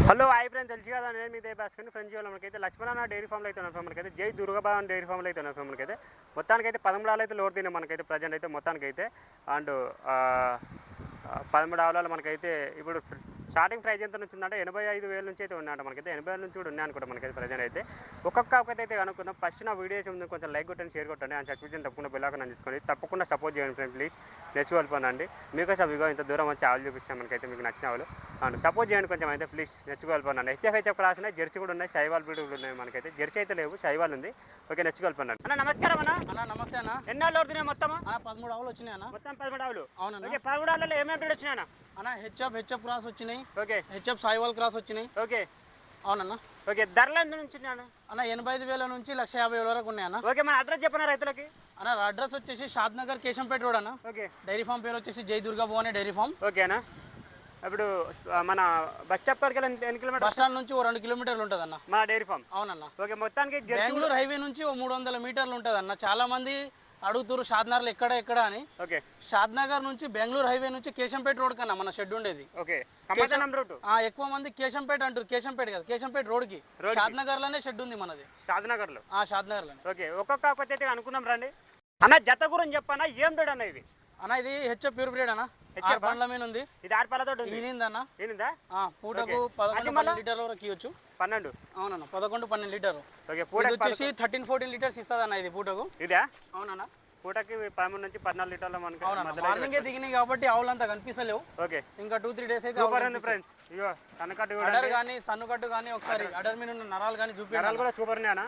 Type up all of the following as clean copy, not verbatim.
Hello hi friends, తెలుసు కదా నేను మీ దేబాస్కర్ని. ఫ్రెండ్స్ ఇవాళ మనకైతే లక్ష్మణ డైరీ ఫామ్లో అయితే ఉన్నాం. మనకైతే జై దుర్గాబాన్ డైరీ ఫామ్లో అయితే ఉన్నాం. మనకైతే మొత్తానికైతే 13 ఆవులు అయితే లోడ్ తిన్నాం మనకైతే ప్రజెంట్ అయితే మొత్తానికైతే. అండ్ 13 ఆవులలో మనకైతే ఇప్పుడు స్టార్టింగ్ ప్రైస్ ఎంత నుంచి ఉందంటే 85,000 నుంచి అయితే ఉన్నాయంట. మనకైతే 80,000 నుంచి కూడా ఉన్నాయి అనుకుంటా మనకైతే ప్రజెంట్ అయితే. ఒక్కొక్క అయితే కనుక్కుందాం. ఫస్ట్ నా వీడియో ముందు కొంచెం లైక్ కొట్టండి, షేర్ కొట్టండి, అండ్ సబ్స్క్రిప్షన్ తప్పకుండా బెల్లాకని అందించుకోండి. తప్పకుండా సపోర్ట్ చేయండి ఫ్రెండ్, ప్లీజ్. నేర్చుకోవాలిపోనండి మీకోసం ఇగో ఇంత దూరం వచ్చి ఆవులు చూపించాను మనకైతే, మీకు నచ్చిన ఆవులు. అండ్ సపోర్ట్ చేయండి కొంచెం అయితే ప్లీజ్. నేర్చుకోవాలిపోనండి. హెచ్ఎఫ్ క్లాస్ ఉన్నాయి, జెర్సీ కూడా ఉన్నాయి, శైవాల్ బ్రీడ్ కూడా ఉన్నాయి మనకైతే. జెర్సీ అయితే లేవు, శైవాల్ ఉంది. ఓకే, నేర్చుకోవాలిపోనండి. అన్న నమస్కారం అన్న. నమస్తే అన్న. ఎన్ని ఆవులు అవుతున్నాయి మొత్తం? 13 ఆవులు వచ్చినాయి అన్న. మొత్తం 13 ఆవులు. అవునన్నా. ఓకే, 13 ఆవులలో ఏమేమి బ్రీడ్ వచ్చినాయి అన్న? హెచ్ఎఫ్ క్రాస్ వచ్చినాయి. ఓకే. హెచ్ఎఫ్ సాయివాల్ క్రాస్ వచ్చినాయి. ఓకే. అవునన్నా. ఓకే, ధరలు ఎంత నుంచి ఉన్నాను అన్న? 85,000 నుంచి 150,000 వరకు ఉన్నాయి అన్న. ఓకే, మన అడ్రస్ చెప్పిన రైతులకి. అన్న అడ్రస్ వచ్చేసి షాద్ నగర్ కేశంపేట రోడ్ అన్న. ఓకే. డైరీ ఫామ్ పేరు వచ్చేసి జై దుర్గా భవాని డైరీ ఫామ్. ఓకేనా? ఇప్పుడు మన బస్ స్టాప్ కాడికి ఎన్ని కిలోమీటర్? బస్ స్టాండ్ నుంచి 2 కిలోమీటర్లు ఉంటుంది అన్న మన డైరీ ఫామ్. అవునన్న. ఓకే, మొత్తానికి బెంగళూరు హైవే నుంచి 300 మీటర్లు ఉంటుంది అన్న. చాలా మంది అడుగుతారు షాద్నగర్ ఎక్కడ అని. ఓకే. షాద్నగర్ నుంచి బెంగళూరు హైవే నుంచి కేశంపేట రోడ్ కన్నా మన షెడ్ ఉండేది. ఓకే. ఎక్కువ మంది కేశంపేట అంటారు. కేశంపేట కదా, కేశంపేట రోడ్ కి షాద్నగర్ లోనే షెడ్ ఉంది మనది. షాద్నగర్ లో? షాద్నగర్ లో. ఓకే, ఒక్కొక్క అనుకున్నాం రండి అన్న. జత గురించి చెప్పన్నా, ఏం బ్రీడ్ అన్న ఇది? అన్న ఇది హెచ్ఎఫ్ ప్యూర్ బ్రీడ్ అన్న. పండ్ల మీద ఉంది. ఇది 6 పళ్ళతో ఈనిందన్న. ఈనిందా? పూటకు 11-12 లీటర్ల వరకు ఇవ్వచ్చు. 12? అవునన్న, 11-12 లీటర్లు. ఓకే. పూట వచ్చేసి 13-14 లీటర్స్ ఇస్తుంది అన్న ఇది పూటకు. ఇదా? అవునన్న. పూటకి 13 నుంచి 14 లీటర్ల మనకి మార్నింగే దిగినాయి కాబట్టి ఆవులంతా కనిపిస్తలేవు. ఓకే. ఇంకా 2-3 డేస్ అయితే ఫ్రెండ్స్. ఇగో సన్నకట్టు అడర్ కానీ సన్నుకట్టు కానీ ఒకసారి అడర్ మీద ఉన్న నరాలు కానీ నరాలు కూడా చూపర్నేనా?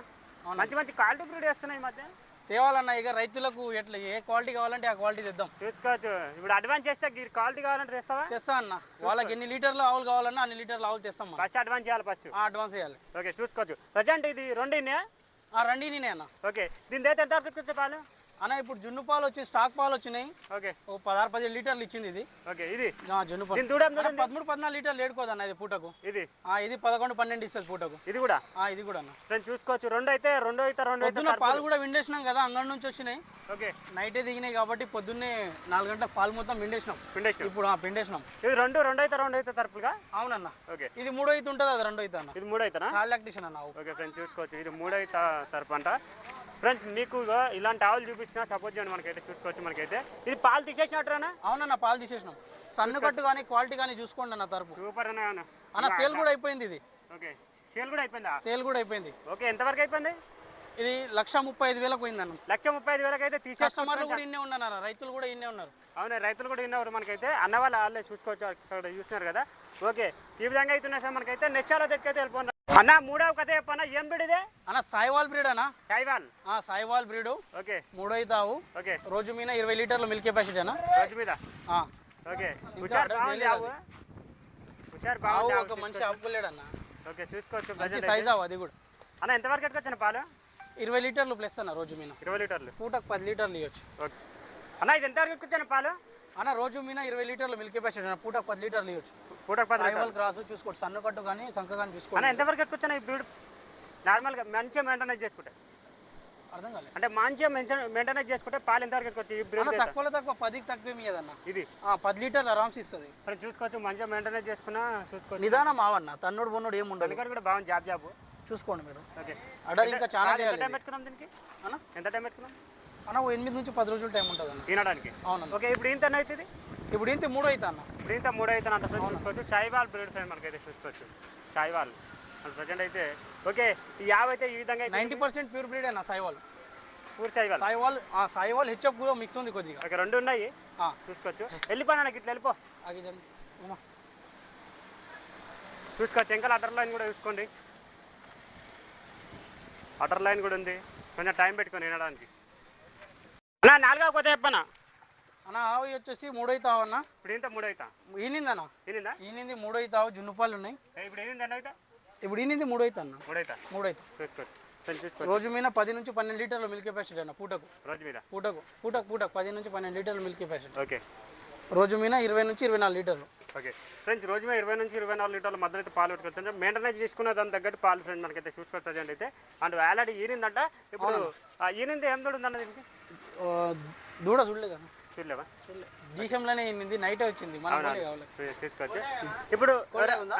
మంచి క్వాలిటీ బ్రీడ్ వేస్తున్నాయి ఈ మధ్య. తేవాలన్న ఇక రైతులకు ఎట్లా ఏ క్వాలిటీ కావాలంటే ఆ క్వాలిటీ తెద్దాం. చూసుకోవచ్చు. ఇప్పుడు అడ్వాన్స్ చేస్తే క్వాలిటీ కావాలంటే తెస్తా అన్న. వాళ్ళకి ఎన్ని లీటర్లు ఆవులు కావాలన్నా అన్ని లీటర్లు ఆవులు తెస్తాం. ఫస్ట్ అడ్వాన్స్ చేయాలి. అడ్వాన్స్ చేయాలి. ఓకే, చూసుకోవచ్చు. ప్రజెంట్ ఇది రెండు రెండినే అన్న. ఓకే. దీని అయితే ఎంత పాలు అన్న? ఇప్పుడు జున్ను పాలు వచ్చి స్టాక్ పాలు వచ్చినాయి. ఓకే. 16-17 లీటర్లు ఇచ్చింది ఇది. ఓకే. ఇది జున్ను పాలు 13-14 లీటర్లు ఏడుకోదన్న ఇది పూటకు. ఇది 11-12 ఇస్తుంది పూటకు. ఇది కూడా అన్న చూసుకోవచ్చు. రెండు పాలు కూడా విండేసినాం కదా, అంగడి నుంచి వచ్చినాయి. ఓకే. నైటే దిగినాయి కాబట్టి పొద్దున్నే 4 గంటలకు పాలు మొత్తం పిండేసినాం. ఇప్పుడు పిండేసినాం. ఇది రెండు అయితే తరపులుగా. అవునన్న. ఓకే. ఇది 3 అయితే ఉంటుంది, అది 2 అయితే అన్న. ఇది 3 అయితేనా? లాక్టేషన్ అన్న. ఓకే ఫ్రెండ్స్, చూసుకోవచ్చు. ఇది 3 అయితే తరపు అంట. ఫ్రెండ్స్, మీకు ఇలాంటి ఆవులు చూపించినా సపోర్ట్ చేయండి మనకైతే. చూసుకోవచ్చు. మనకైతే ఇది పాలు తీసేసినట్టునా? అవునన్న, పాలు తీసేసినాం. సన్ను కట్టు కానీ క్వాలిటీ కానీ చూసుకోండి అన్న తరపు. సూపర్ అన్న. సేల్ కూడా అయిపోయింది ఇది. ఓకే. సేల్ కూడా అయిపోయిందా? సేల్ కూడా అయిపోయింది. ఓకే. ఎంతవరకు అయిపోయింది? ఇది 135,000 పోయిందన్న. 135,000 అయితే కస్టమర్లు కూడా ఇన్నే ఉన్నారు, రైతులు కూడా ఇన్నే ఉన్నారు. అవునా, రైతులు కూడా ఇన్నారు మనకైతే. అన్న వాళ్ళే చూసుకోవచ్చు, అక్కడ చూస్తున్నారు కదా. ఓకే, ఈ విధంగా అయితే సార్ మనకైతే నెచ్చాలో దగ్గరైతే వెళ్ళిపోయినా అన్న. 3వ కథ చెప్పన్నా, ఏం బ్రీడ్ ఇదే అన్న? సాయివాల్ బ్రీడ్ అన్న. సాయివాల్ బ్రీడ్. ఓకే. 3 అవుతావు. ఓకే. రోజు మీద 20 లీటర్ల మిల్క్ కెపాసిటీ అన్న. రోజు మీద. ఓకే. ఒక మనిషి ఆపుకోలేడు అన్న. ఓకే, చూసుకోవచ్చు. మంచి సైజ్ అవు అది కూడా అన్న. ఎంతవరకు ఎట్టుకొచ్చాను పాలు? 20 లీటర్లు ప్లస్ అన్న రోజు మీద. 20 లీటర్లు. పూటకు 10 లీటర్లు ఇవ్వచ్చు. ఓకే అన్న. ఇది ఎంతవరకు ఎట్టుకొచ్చాను పాలు అన్న? రోజు మీద 20 లీటర్లు మిల్క్ కెపాసిటీ అన్న. పూటకు 10 లీటర్లు ఇవ్వచ్చు. పూటకు 10 లీటర్లు. క్రాస్ చూసుకోండి, సన్ను కట్టు కానీ సంక కానీ చూసుకోండి అన్న. ఎంతవరకు ఎట్టుకొచ్చాను ఈ బ్రీడ్? నార్మల్గా మంచిగా మెయింటెనెన్స్ చేసుకుంటే. అర్థం కాలేదు అంటే మంచిగా మెయింటెనెన్స్ చేసుకుంటే పాలు ఎంతవరకు ఎట్టుకొచ్చి? ఈ బ్రీడ్ తక్కువలో తక్కువ 10కి తక్కువ ఇయ్యదన్న. ఇది 10 లీటర్లు ఆరామ్స్ ఇస్తుంది. చూసుకోవచ్చు. మంచిగా మెయింటెనెన్స్ చేసుకున్నా చూసుకోవచ్చు. నిదానం ఆవన్న, తన్నుడు బొన్నుడు ఏమి ఉండదు. కూడా బాగుంది. జాబ్ చూసుకోండి మీరు. ఓకే. అడర్ ఇంకా చాలా టైం పెట్టుకున్నాం దీనికి అన్న? ఎంత టైం పెట్టుకున్నాం అన్న? 8 నుంచి 10 రోజులు టైం ఉంటుంది అన్న తినడానికి. అవును. ఓకే. ఇప్పుడు ఇంత అవుతుంది? ఇప్పుడు ఇంత 3 అవుతా అన్న. ఇప్పుడు ఇంత 3 అవుతా అంట. చూసుకోవచ్చు. సాయివాల్ బ్రీడ్ ఫ్రెండ్ మనకైతే చూసుకోవచ్చు. సాయివాల్ ప్రజెంట్ అయితే. ఓకే. ఈ యావ్ అయితే ఈ విధంగా 90% ప్యూర్ బ్రీడ్ అన్న. సాయివాల్ పూర్ సాయివాల్ హెచ్ఎఫ్ కూడా మిక్స్ ఉంది కొద్దిగా. ఓకే. 2 ఉన్నాయి. చూసుకోవచ్చు. వెళ్ళిపోయినా ఇట్లా వెళ్ళిపో. చూసుకోవచ్చు. ఇంకా అటర్ లైన్ కూడా చూసుకోండి. అటర్ లైన్ కూడా ఉంది. కొంచెం టైం పెట్టుకొని వినడానికి అన్న. 4వ కొత్త చెప్పనా అన్న? ఆవు వచ్చేసి 3 అవుతావు అన్న. ఇప్పుడు ఇంత 3 అవుతా ఈనిందన్న. ఈనింది 3 అవుతావు. జున్నుపాలు ఉన్నాయి. ఇప్పుడు ఏంటి? ఇప్పుడు ఈనింది 3 అవుతా అన్న. 3 అవుతా. చూసుకోవచ్చు. రోజు మీద 10 నుంచి 12 లీటర్ల మిల్క్ కెపాసిటీ అన్న. పూటకు 10 నుంచి 12 లీటర్ల మిల్క్ కెపాసిటీ. ఓకే. రోజు మీద 20 నుంచి 24 లీటర్లు. ఓకే ఫ్రెండ్స్, రోజు మీద 20 నుంచి 24 లీటర్ల మధ్య అయితే పాలు పెట్టుకోవచ్చు. మెయింటెనెన్స్ చేసుకున్న దాని తగ్గట్టు పాలు ఫ్రెండ్ మనకైతే చూసుకోవచ్చు అయితే. అండ్ ఆల్రెడీ ఈనిందంట. ఇప్పుడు ఈనింది ఏం దూడ ఉందన్న దీనికి? దూడ చూడలేదా? చూడలేవా? దేశంలోనే ఈనింది. నైటే వచ్చింది. చూసుకోవచ్చు. ఇప్పుడు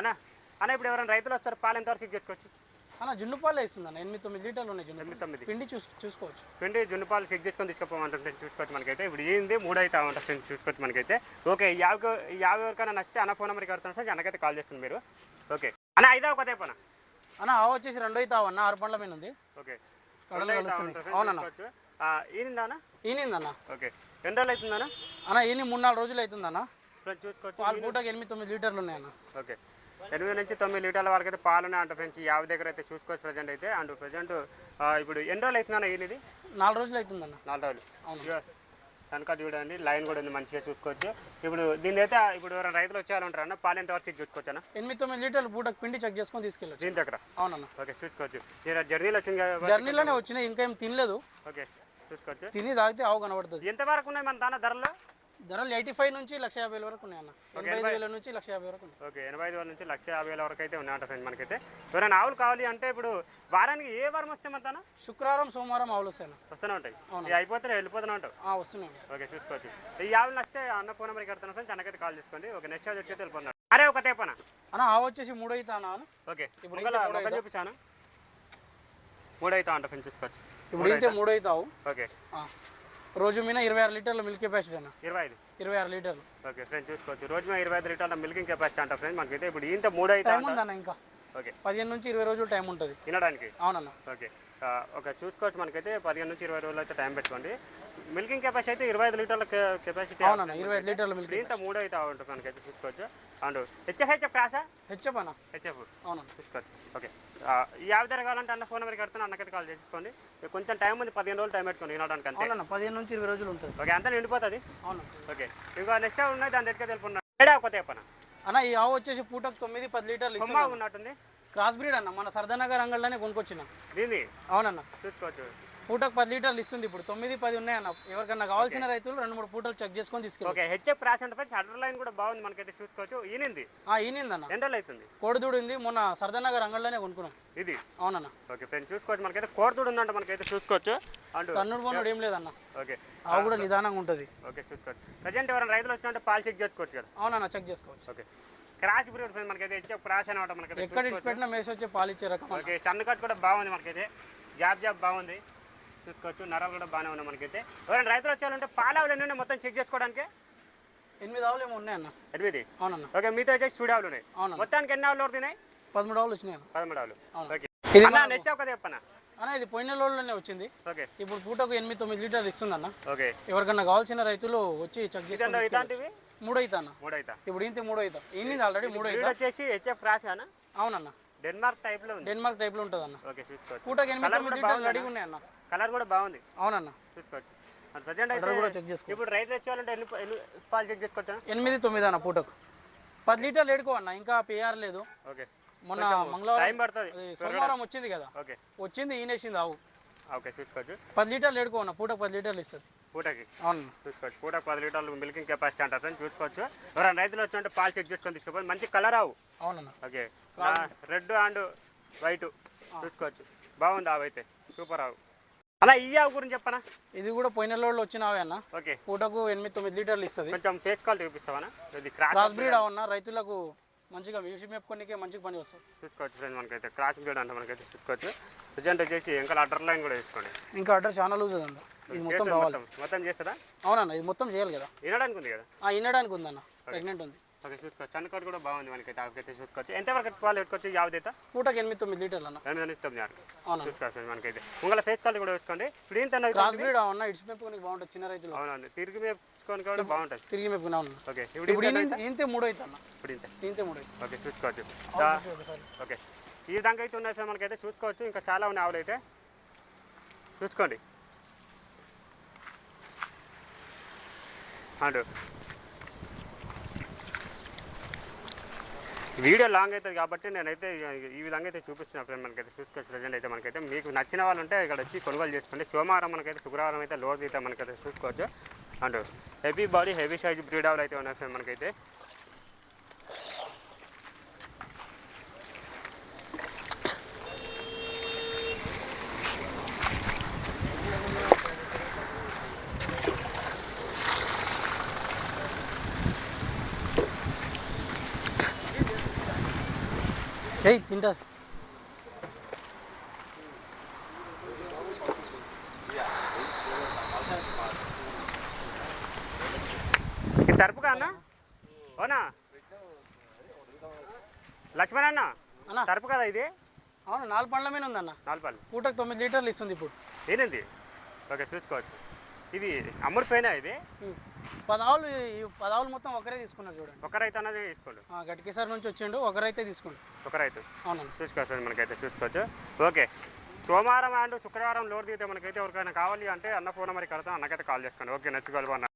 అన్న అన్న ఇప్పుడు ఎవరైనా రైతులు వస్తారు పాలు ఎంతవరకు చెక్ చేసుకోవచ్చు? అన్న జున్ను పాలు వేస్తుంది అన్న 8-9 లీటర్లు ఉన్నాయి జున్ను 8-9 పిండి చూసుకోవచ్చు. పిండి జున్ను పాలు చెక్ చేసుకొని తీసుకుపోమంటే చూసుకోవచ్చు మనకైతే. ఇప్పుడు ఏంది 3 అవుతా ఉంటుంది ఫ్రెండ్స్, చూసుకోవచ్చు మనకైతే. ఓకే, 50 ఎవరికైనా నచ్చితే అన్న ఫోన్ నెంబర్కి కడుతున్నాను సార్, అన్నకైతే కాల్ చేస్తుంది మీరు. ఓకే అన్న, 5 ఒక టైప్ అన్న. అన్న ఆవు వచ్చేసి 2 అవుతావు అన్న, 6 పండ్ల మీద ఉంది. ఓకే, అవునన్నా ఈనిందా? ఈనిందన్న. ఓకే, ఎన్ని రోజులు అవుతుందన్న? అన్న ఈని 3-4 రోజులు అవుతుందన్న. చూసుకోవచ్చు. పాలు పూటకి 8-9 లీటర్లు ఉన్నాయన్న. ఓకే, 8 నుంచి 9 లీటర్ల వరకు అయితే పాలునే అంట ఫ్రెండ్స్. 50 దగ్గర అయితే చూసుకోవచ్చు ప్రజెంట్ అయితే. అండ్ ప్రజెంట్ ఇప్పుడు ఎన్ని రోజులు అవుతుందన్న ఈనిది? 4 రోజులు అవుతుందన్న. 4 రోజులు. అవును, కనుక చూడండి లైన్ కూడా ఉంది, మంచిగా చూసుకోవచ్చు. ఇప్పుడు దీని అయితే ఇప్పుడు ఎవరైనా రైతులు వచ్చేయాలంటారు అన్న, పాలు ఎంతవరకు చూసుకోవచ్చు అన్న? 8-9 లీటర్లు పూటకు పిండి చెక్ చేసుకొని తీసుకెళ్ళచ్చు దీని దగ్గర. అవునన్న. ఓకే, చూసుకోవచ్చు. మీరు జర్నీలో వచ్చింది కదా? జర్నీలోనే వచ్చినాయి, ఇంకా ఏం తినలేదు. ఓకే, చూసుకోవచ్చు. తిని తాగితే ఆవు కనబడుతుంది. ఎంతవరకు ఉన్నాయి మన దాని ధరలు? ధరలు 85 నుంచి 1,50,000 వరకు ఉన్నాయి అన్న. 85,000 నుంచి 1,50,000 వరకు ఉన్నాయి. ఓకే, 85,000 నుంచి 1,50,000 వరకు అయితే ఉన్నాయంట ఫ్రెండ్స్ మనకైతే. ఎవరైనా ఆవులు కావాలి అంటే ఇప్పుడు వారానికి ఏ వారం వస్తే మన దాన? శుక్రవారం సోమవారం ఆవులు వస్తాయి వస్తూనే ఉంటాయి. అయిపోతే వెళ్ళిపోతూనే ఉంటావు. వస్తున్నాయి. ఓకే, చూసుకోవచ్చు. ఈ ఆవులు నచ్చితే అన్న ఫోన్ నెంబర్కి కడతాను ఫ్రెండ్స్, అన్నకైతే కాల్ చేసుకోండి. ఓకే, నెక్స్ట్ వచ్చి వెళ్ళిపోతున్నాను. అరే ఒక టైప్ అన్న. ఆవు వచ్చేసి 3 అవుతానా? ఓకే, ఇప్పుడు చూపిస్తాను. 3 అవుతా అంట ఫ్రెండ్స్, చూసుకోవచ్చు. ఇప్పుడు అయితే 3 అవుతావు. ఓకే, రోజు మీద 26 లీటర్ల మిల్క్ కెపాసిటీ అన్న. 26 లీటర్లు. ఓకే ఫ్రెండ్స్, చూసుకోవచ్చు. రోజు మీద 25 లీటర్ల మిల్కింగ్ కెపాసిటీ అంట ఫ్రెండ్స్ మనకైతే. ఇప్పుడు ఇంత 3 అవుతా ఉందన్న ఇంకా. ఓకే, 15 నుంచి 20 రోజులు టైం ఉంటుంది తినడానికి. అవునన్న. ఓకే, ఒక చూసుకోవచ్చు మనకైతే 15 నుంచి 20 రోజులు అయితే టైం పెట్టుకోండి. మిల్కింగ్ కెపాసిటీ అయితే 25 లీటర్ల కెపాసిటీ. అవునన్న, 25 లీటర్ల మిల్క్. ఇంత 3 అయితే ఉంటుంది మనకైతే, చూసుకోవచ్చు. అండ్ హెచ్ఎఫ్ క్రాసా? హెచ్ఎఫ్ అన్న. హెచ్ఎఫ్. అవునన్న, చూసుకోవచ్చు. ఓకే, ఈ 50 ధర కావాలంటే అన్న ఫోన్ నెంబర్కి కడుతున్నా, అన్నకైతే కాల్ చేసుకోండి. కొంచెం టైం ఉంది, 15 రోజులు టైం పెట్టుకోండి వినడానికి అంతే. అవునన్న, 15 నుంచి 20 రోజులు ఉంటుంది. ఓకే, అంతా నిండిపోతుంది. అవును. ఓకే, ఇంకా నెక్స్ట్ ఉన్నాయి దాని దగ్గర తెలుపుకున్నా కొత్త చెప్పనా అన్న. ఈ ఆవు వచ్చేసి పూటకు 9-10 లీటర్లు ఉన్నట్టుంది. క్రాస్ బ్రీడ్ అన్న, మన సర్దానగర్ అంగళ్ళనే కొనుక్కొచ్చిన దీన్ని. అవునన్న, చూసుకోవచ్చు. పూటకు 10 లీటర్లు ఇస్తుంది. ఇప్పుడు 9-10 ఉన్నాయన్న. ఎవరికన్నా కావాల్సిన రైతులు 2-3 పూటలు చెక్ చేసుకొని తీసుకెళ్ళి. ఓకే, హెచ్ఎఫ్ క్రాస్ అంటే అండర్ లైన్ కూడా బాగుంది మనకైతే, చూసుకోవచ్చు. ఈనింది ఈనిందన్న. ఎండలు అవుతుంది. కోడిదూడు ఉంది, మొన్న సర్దానగర్ అంగళ్ళనే కొనుక్కున్నాం ఇది. అవునన్న. ఓకే ఫ్రెండ్స్, చూసుకోవచ్చు. మనకైతే కోడిదూడు ఉందంట మనకైతే, చూసుకోవచ్చు. అండ్ తన్నుడు బొన్నుడు ఏం లేదన్న. ఓకే, ఆవు కూడా నిదానంగా ఉంటుంది. ఓకే, చూసుకోవచ్చు. ప్రజెంట్ ఎవరైనా రైతులు వచ్చినట్టే పాలు చెక్ చేసుకోవచ్చు కదా? అవునన్న, చెక్ చేసుకోవచ్చు. ఓకే, క్రాష్ బ్రీడ్ ఫ్రెండ్స్ మనకైతే హెచ్ఎఫ్ క్రాష్ అనమాట మనకైతే. ఎక్కడ ఇచ్చిపెట్టినా మేసి వచ్చే పాలు ఇచ్చే రకం. ఓకే, సన్న కట్ కూడా బాగుంది మనకైతే, జాబ్ బాగుంది, చూసుకోవచ్చు. నరాలు కూడా బాగానే ఉన్నాయి మనకైతే. ఎవరైనా రైతులు వచ్చారంటే పాలు ఆవులు ఎన్ని మొత్తం చెక్ చేసుకోవడానికి? 8 ఆవులు ఏమో ఉన్నాయన్న. 8? అవునన్న. ఓకే, మీతో వచ్చేసి చూడే ఆవులు ఉన్నాయి. అవును, మొత్తానికి ఎన్ని ఆవులు పడుతున్నాయి? 13 ఆవులు వచ్చినాయి. 13 ఆవులు. ఓకే, నెక్స్ట్ ఒక చెప్పనా అన్న. ఇది పోయిన రోజుల్లోనే వచ్చింది. ఓకే, ఇప్పుడు పూటకు 8-9 లీటర్లు ఇస్తుందన్న. ఓకే, ఎవరికన్నా కావాల్సిన రైతులు వచ్చి చెక్ చేసుకోండి. ఇలాంటివి 3 అవుతాన్న. 3 అవుతా. ఇప్పుడు ఇంత 3 అవుతా. ఈనింది ఆల్రెడీ 3 అవుతా. వచ్చేసి హెచ్ఎఫ్ క్రాష్ అన్న. అవునన్న, డెన్మార్క్ టైప్ లో ఉంది. డెన్మార్క్ టైప్ లో ఉంటుంది అన్న. ఓకే, చూసుకోవచ్చు. పూటకు 8-9 లీటర్లు రెడీగా ఉన్నాయి అన్న. కలర్ కూడా బాగుంది. అవునన్న, చూసుకోవచ్చు. ప్రజెంట్ అయితే కూడా చెక్ చేసుకో. ఇప్పుడు రైతు వచ్చేవాళ్ళంటే ఎన్ని పాలు చెక్ చేసుకోవచ్చు? 8-9 అన్న పూటకు. 10 లీటర్లు ఎడుకో అన్న, ఇంకా పిఆర్ లేదు. ఓకే, మొన్న మంగళవారం టైం పడుతుంది, సోమవారం వచ్చింది కదా. ఓకే, వచ్చింది ఈనేసింది ఆవు. ఓకే, చూసుకోవచ్చు. 10 లీటర్లు ఎడుకో అన్న, పూటకు 10 లీటర్లు ఇస్తుంది పూటకి. అవును, చూసుకోవచ్చు. పూటకు 10 లీటర్లు మిల్కింగ్ కెపాసిటీ అంటారు చూసుకోవచ్చు. ఎవరైనా రైతులు వచ్చినట్టు పాలు చెక్ చేసుకొని తీసుకోవాలి. మంచి కలర్ ఆవు. అవునన్న. ఓకే, రెడ్ అండ్ వైట్ చూసుకోవచ్చు. బాగుంది ఆవు అయితే, సూపర్ ఆవు. అలా ఈ ఆవు గురించి చెప్పనా? ఇది కూడా పోయిన రోజుల్లో వచ్చిన ఆవే అన్న. ఓకే, పూటకు 8-9 లీటర్లు ఇస్తుంది. కొంచెం ఫేస్ క్వాలిటీ చూపిస్తావా? ఇది క్రాస్ బ్రీడ్ ఆవు అన్న. రైతులకు మంచిగా వేసి మేపుకోనికే మంచిగా పని వస్తుంది. చూసుకోవచ్చు ఫ్రెండ్, మనకైతే క్రాస్ బ్రీడ్ అంటే మనకైతే చూసుకోవచ్చు. ప్రజెంట్ వచ్చేసి ఇంకా అటర్ లైన్ కూడా వేసుకోండి. ఇంకా అటర్ చాలా లూజ్ అంద. ఇది మొత్తం రావాలి. మొత్తం చేస్తుందా? అవునన్న, ఇది మొత్తం చేయాలి కదా. వినడానికి ఉంది కదా? వినడానికి ఉందన్న, ప్రెగ్నెంట్ ఉంది. ఓకే, చూసుకోవచ్చు. చన్నకట్ కూడా బాగుంది మనకైతే, ఆవుకైతే చూసుకోవచ్చు. ఎంతవరకు పాలు పెట్టుకోవచ్చు? యావదైతే పూటకి 8-9 లీటర్లు అన్న. 8-9 చూసుకోవచ్చు మనకైతే. ఉంగల ఫేస్ క్వాలిటీ కూడా వేసుకోండి. ఇప్పుడు ఏంటన్నా క్రాస్ బ్రీడ్ అవునా, ఇడిచి మేపుకోనికి బాగుంటుంది చిన్న రైతులు. అవునండి, తిరిగి మేపుకోనికి కూడా బాగుంటుంది. తిరిగి మేపుకున్నా ఉన్నా. ఓకే, ఇప్పుడు ఇంతే 3 అవుతా అన్న. ఇప్పుడు ఇంతే 3 అవుతుంది. ఓకే, చూసుకోవచ్చు. ఓకే, ఈ విధంగా అయితే ఉన్నాయి సార్ మనకైతే, చూసుకోవచ్చు. ఇంకా చాలా ఉన్నాయి ఆవులు అయితే, చూసుకోండి. అండ్ వీడియో లాంగ్ అవుతుంది కాబట్టి నేనైతే ఈ విధంగా అయితే చూపిస్తున్నా ఫ్రెండ్. మనకైతే చూసుకోవచ్చు. ప్రజెంట్ అయితే మనకైతే మీకు నచ్చిన వాళ్ళు ఉంటే ఇక్కడ వచ్చి కొనుగోలు చేసుకోండి. సోమవారం మనకైతే, శుక్రవారం అయితే లోడ్ అయితే మనకైతే చూసుకోవచ్చు. And heavy body heavy size breed ఆవులు అయితే ఉన్నాయి ఫ్రెండ్ మనకైతే. ఏయ్ తింటుంది. ఇది తరుపుగా అన్న అవునా లక్ష్మణ్ అన్న అన్న తరుపు కదా ఇది? అవును 4 పండ్ల మీద ఉందన్న. 4 పళ్ళు పూటకు 9 లీటర్లు ఇస్తుంది ఇప్పుడు. ఏనండి ఓకే చూసుకోవచ్చు. ఇది అమ్ముడిపోయినా ఇది 10 ఆవులు, ఈ 10 ఆవులు మొత్తం ఒకరే తీసుకున్నారు చూడండి. ఒక రైతు అన్నది తీసుకోండి. గట్కేసారి నుంచి వచ్చిండు, ఒక రైతే తీసుకోండి. ఒక రైతు అవునన్న. చూసుకోవచ్చు మనకైతే చూసుకోవచ్చు. ఓకే సోమవారం అండ్ శుక్రవారం లోడ్ దిగితే మనకైతే ఎవరికైనా కావాలి అంటే అన్న ఫోన్ నెంబర్కి కడతాం, అన్నకైతే కాల్ చేసుకోండి. ఓకే నెక్స్ట్ కాల్ అన్న.